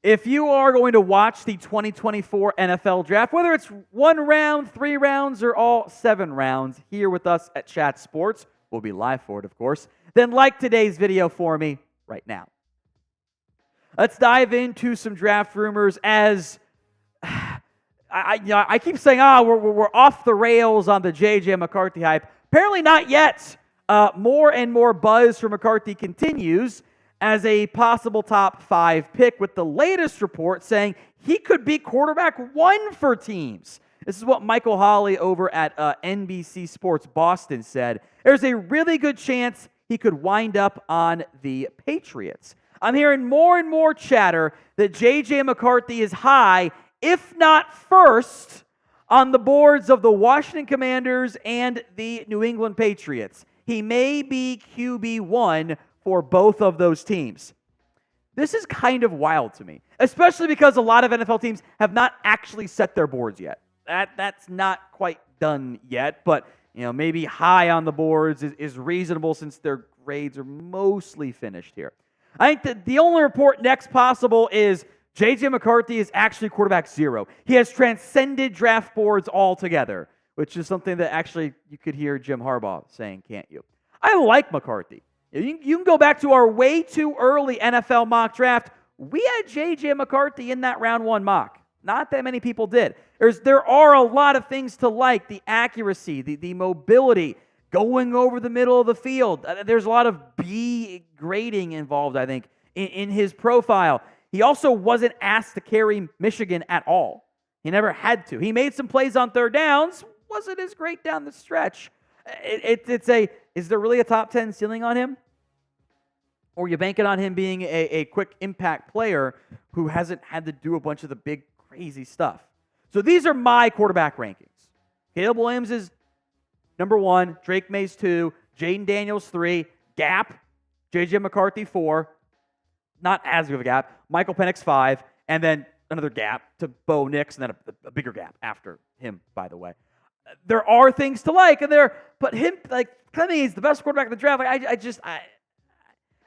If you are going to watch the 2024 NFL Draft, whether it's 1 round, 3 rounds, or all 7 rounds, here with us at Chat Sports, we'll be live for it, of course, then like today's video for me right now. Let's dive into some draft rumors as I keep saying, we're off the rails on the JJ McCarthy hype. Apparently not yet. More and more buzz for McCarthy continues as a possible top 5 pick, with the latest report saying he could be quarterback 1 for teams. This is what Michael Holley over at NBC Sports Boston said. There's a really good chance he could wind up on the Patriots. I'm hearing more and more chatter that JJ McCarthy is high, if not first, on the boards of the Washington Commanders and the New England Patriots. He may be QB1 for both of those teams. This is kind of wild to me, especially because a lot of NFL teams have not actually set their boards yet. That's not quite done yet, but maybe high on the boards is reasonable since their grades are mostly finished here. I think that the only report next possible is JJ McCarthy is actually quarterback 0. He has transcended draft boards altogether, which is something that actually you could hear Jim Harbaugh saying, can't you? I like McCarthy. You can go back to our way too early NFL mock draft. We had JJ McCarthy in that round 1 mock. Not that many people did. There are a lot of things to like: the accuracy, the mobility, going over the middle of the field. There's a lot of B grading involved, I think, in his profile. He also wasn't asked to carry Michigan at all. He never had to. He made some plays on third downs. Wasn't as great down the stretch. Is there really a top 10 ceiling on him? Or are you banking on him being a quick impact player who hasn't had to do a bunch of the big, crazy stuff? So these are my quarterback rankings. Caleb Williams is number 1, Drake Mays 2, Jaden Daniels 3, gap, JJ McCarthy 4, not as big of a gap, Michael Penix 5, and then another gap to Bo Nix, and then a bigger gap after him, by the way. There are things to like, but him, Clemmy is the best quarterback in the draft.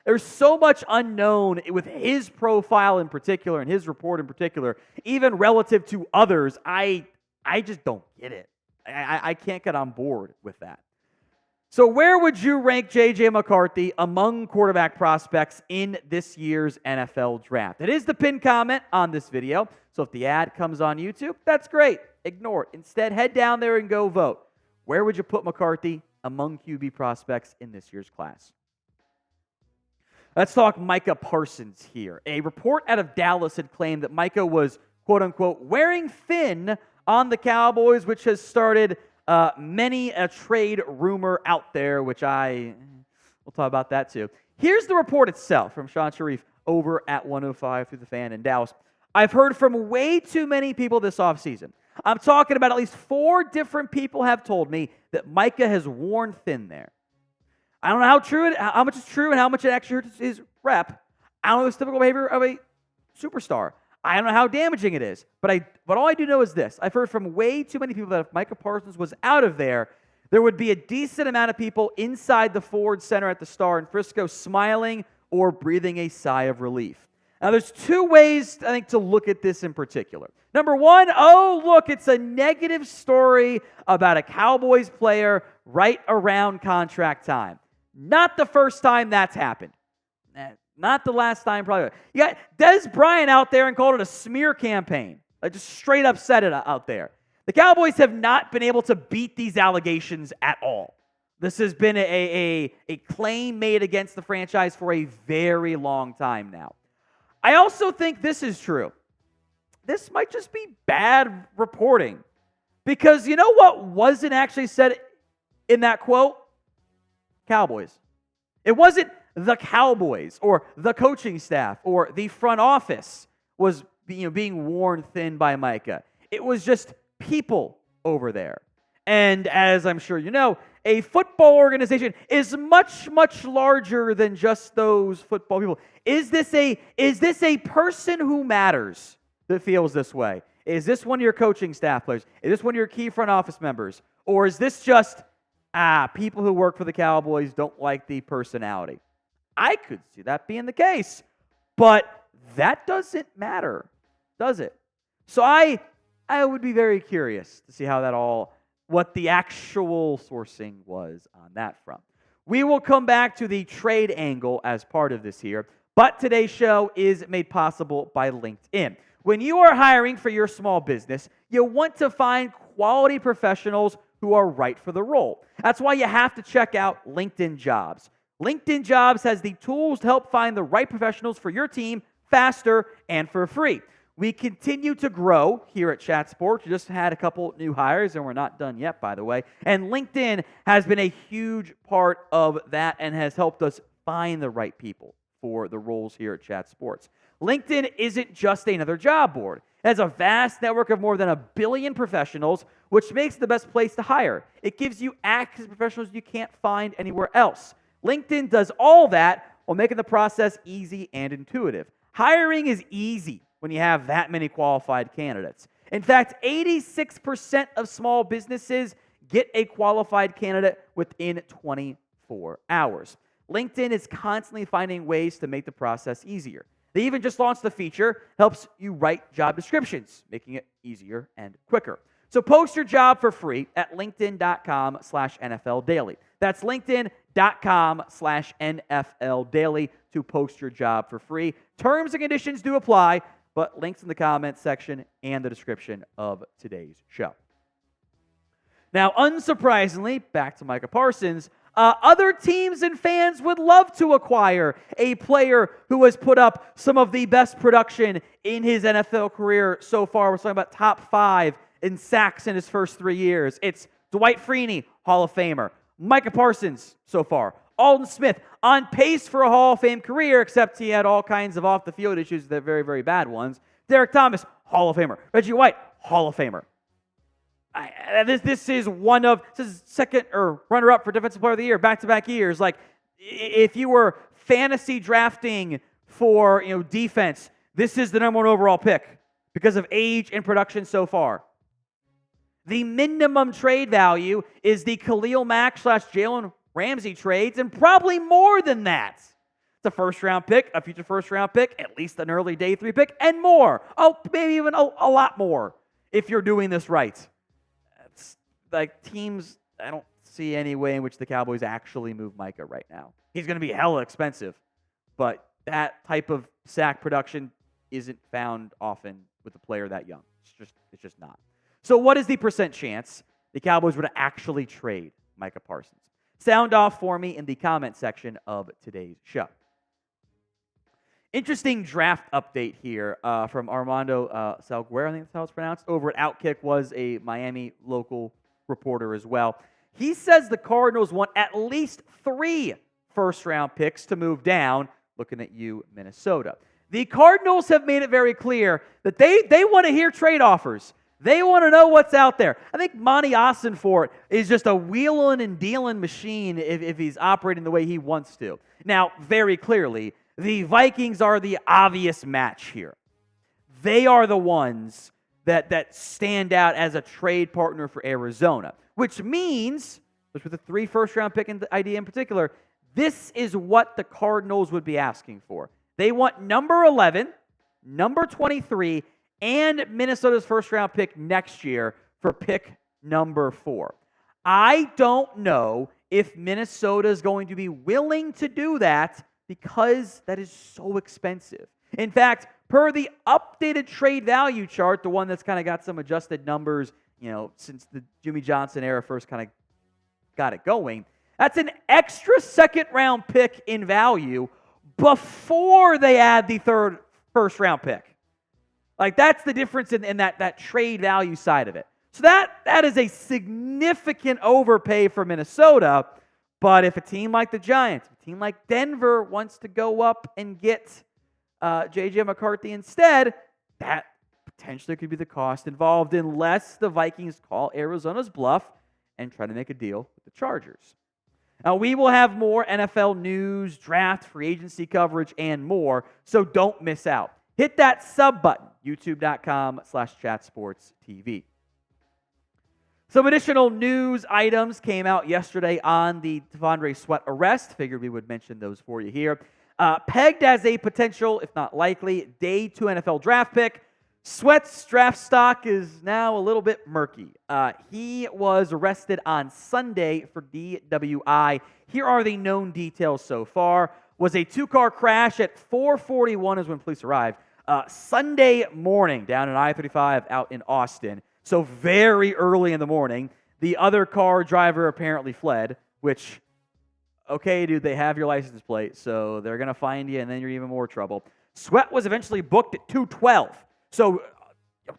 There's so much unknown with his profile in particular and his report in particular, even relative to others. I just don't get it. I can't get on board with that. So where would you rank JJ McCarthy among quarterback prospects in this year's NFL draft? It is the pinned comment on this video. So if the ad comes on YouTube, that's great. Ignore it. Instead, head down there and go vote. Where would you put McCarthy among QB prospects in this year's class? Let's talk Micah Parsons here. A report out of Dallas had claimed that Micah was, quote-unquote, wearing thin on the Cowboys, which has started many a trade rumor out there, we'll talk about that too. Here's the report itself from Sean Sharif over at 105 through the Fan in Dallas. I've heard from way too many people this offseason. I'm talking about at least 4 different people have told me that Micah has worn thin there. I don't know how much is true and how much it actually hurts his rep. I don't know the typical behavior of a superstar. I don't know how damaging it is. But all I do know is this. I've heard from way too many people that if Micah Parsons was out of there, there would be a decent amount of people inside the Ford Center at the Star in Frisco smiling or breathing a sigh of relief. Now, there's 2 ways, I think, to look at this in particular. Number 1, look, it's a negative story about a Cowboys player right around contract time. Not the first time that's happened. Not the last time, probably. You got Des Bryant out there and called it a smear campaign. Just straight up said it out there. The Cowboys have not been able to beat these allegations at all. This has been a claim made against the franchise for a very long time now. I also think this is true. This might just be bad reporting. Because you know what wasn't actually said in that quote? Cowboys. It wasn't the Cowboys or the coaching staff or the front office was being worn thin by Micah. It was just people over there. And as I'm sure you know, a football organization is much, much larger than just those football people. Is this a person who matters that feels this way? Is this one of your coaching staff players? Is this one of your key front office members? Or is this just people who work for the Cowboys don't like the personality? I could see that being the case. But that doesn't matter, does it? So I would be very curious to see what the actual sourcing was on that front. We will come back to the trade angle as part of this here, but today's show is made possible by LinkedIn. When you are hiring for your small business, you want to find quality professionals who are right for the role. That's why you have to check out LinkedIn Jobs. LinkedIn Jobs has the tools to help find the right professionals for your team faster and for free. We continue to grow here at Chat Sports. We just had a couple new hires, and we're not done yet, by the way. And LinkedIn has been a huge part of that and has helped us find the right people for the roles here at Chat Sports. LinkedIn isn't just another job board. It has a vast network of more than 1 billion professionals, which makes it the best place to hire. It gives you access to professionals you can't find anywhere else. LinkedIn does all that while making the process easy and intuitive. Hiring is easy when you have that many qualified candidates. In fact, 86% of small businesses get a qualified candidate within 24 hours. LinkedIn is constantly finding ways to make the process easier. They even just launched the feature helps you write job descriptions, making it easier and quicker. So post your job for free at linkedin.com/NFL Daily. That's linkedin.com/NFL Daily to post your job for free. Terms and conditions do apply, but links in the comments section and the description of today's show. Now, unsurprisingly, back to Micah Parsons, other teams and fans would love to acquire a player who has put up some of the best production in his NFL career so far. We're talking about top 5 in sacks in his first 3 years. It's Dwight Freeney, Hall of Famer. Micah Parsons so far. Aldon Smith, on pace for a Hall of Fame career, except he had all kinds of off-the-field issues, the very, very bad ones. Derek Thomas, Hall of Famer. Reggie White, Hall of Famer. This is second or runner-up for Defensive Player of the Year, back-to-back years. Like, if you were fantasy drafting for defense, this is the number 1 overall pick because of age and production so far. The minimum trade value is the Khalil Mack / Jalen Ramsey trades, and probably more than that. It's a first-round pick, a future first-round pick, at least an early day 3 pick, and more. Oh, maybe even a lot more if you're doing this right. It's like teams, I don't see any way in which the Cowboys actually move Micah right now. He's going to be hella expensive, but that type of sack production isn't found often with a player that young. It's just not. So what is the percent chance the Cowboys would actually trade Micah Parsons? Sound off for me in the comment section of today's show. Interesting draft update here from Armando Salguero, I think that's how it's pronounced, over at Outkick, was a Miami local reporter as well. He says the Cardinals want at least 3 first-round picks to move down, looking at you, Minnesota. The Cardinals have made it very clear that they want to hear trade offers. They want to know what's out there. I think Monty Ossenfort is just a wheeling and dealing machine if he's operating the way he wants to. Now, very clearly, the Vikings are the obvious match here. They are the ones that stand out as a trade partner for Arizona, which means, with the 3 first-round pick idea in particular, this is what the Cardinals would be asking for. They want number 11, number 23, and Minnesota's first-round pick next year for pick number 4. I don't know if Minnesota is going to be willing to do that because that is so expensive. In fact, per the updated trade value chart, the one that's kind of got some adjusted numbers, since the Jimmy Johnson era first kind of got it going, that's an extra second-round pick in value before they add the 3rd first-round pick. Like, that's the difference in that trade value side of it. So that is a significant overpay for Minnesota. But if a team like the Giants, a team like Denver wants to go up and get JJ McCarthy instead, that potentially could be the cost involved unless the Vikings call Arizona's bluff and try to make a deal with the Chargers. Now, we will have more NFL news, draft, free agency coverage, and more, so don't miss out. Hit that sub button, youtube.com/chatsportstv. Some additional news items came out yesterday on the T'Vondre Sweat arrest. Figured we would mention those for you here. Pegged as a potential, if not likely, day 2 NFL draft pick, Sweat's draft stock is now a little bit murky. He was arrested on Sunday for DWI. Here are the known details so far. Was a 2-car crash at 4:41 is when police arrived. Sunday morning down in I-35 out in Austin. So very early in the morning. The other car driver apparently fled, which, okay, dude, they have your license plate, so they're going to find you, and then you're even more trouble. Sweat was eventually booked at 2:12. So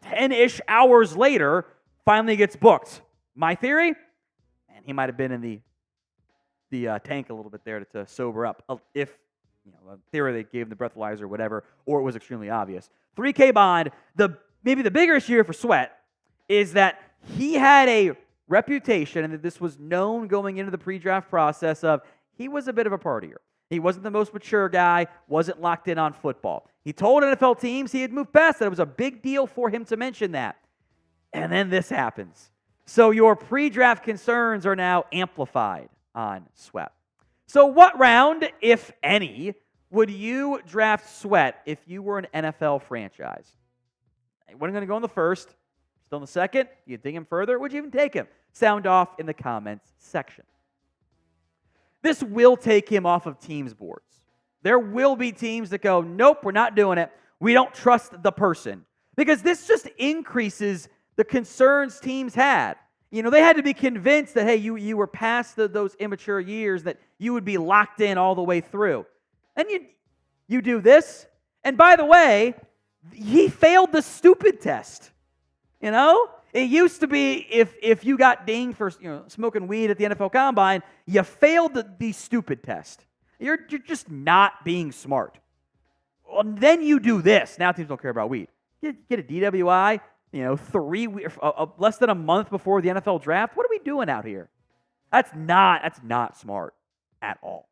10-ish hours later, finally gets booked. My theory? Man, he might have been in the tank a little bit there to sober up. If, a theory they gave him the breathalyzer or whatever, or it was extremely obvious. $3K bond. Maybe the bigger issue here for Sweat is that he had a reputation, and that this was known going into the pre-draft process of he was a bit of a partier. He wasn't the most mature guy, wasn't locked in on football. He told NFL teams he had moved past that. It was a big deal for him to mention that. And then this happens. So your pre-draft concerns are now amplified on Sweat. So what round, if any, would you draft Sweat if you were an NFL franchise? He wasn't going to go in the first. Still in the second? You dig him further? Would you even take him? Sound off in the comments section. This will take him off of teams' boards. There will be teams that go, nope, we're not doing it. We don't trust the person. Because this just increases the concerns teams had. They had to be convinced that, hey, you were past those immature years, that you would be locked in all the way through. And you do this. And by the way, he failed the stupid test. It used to be if you got dinged for smoking weed at the NFL Combine, you failed the stupid test. You're just not being smart. Well, then you do this. Now teams don't care about weed. You get a DWI, less than a month before the NFL draft. What are we doing out here? That's not smart at all.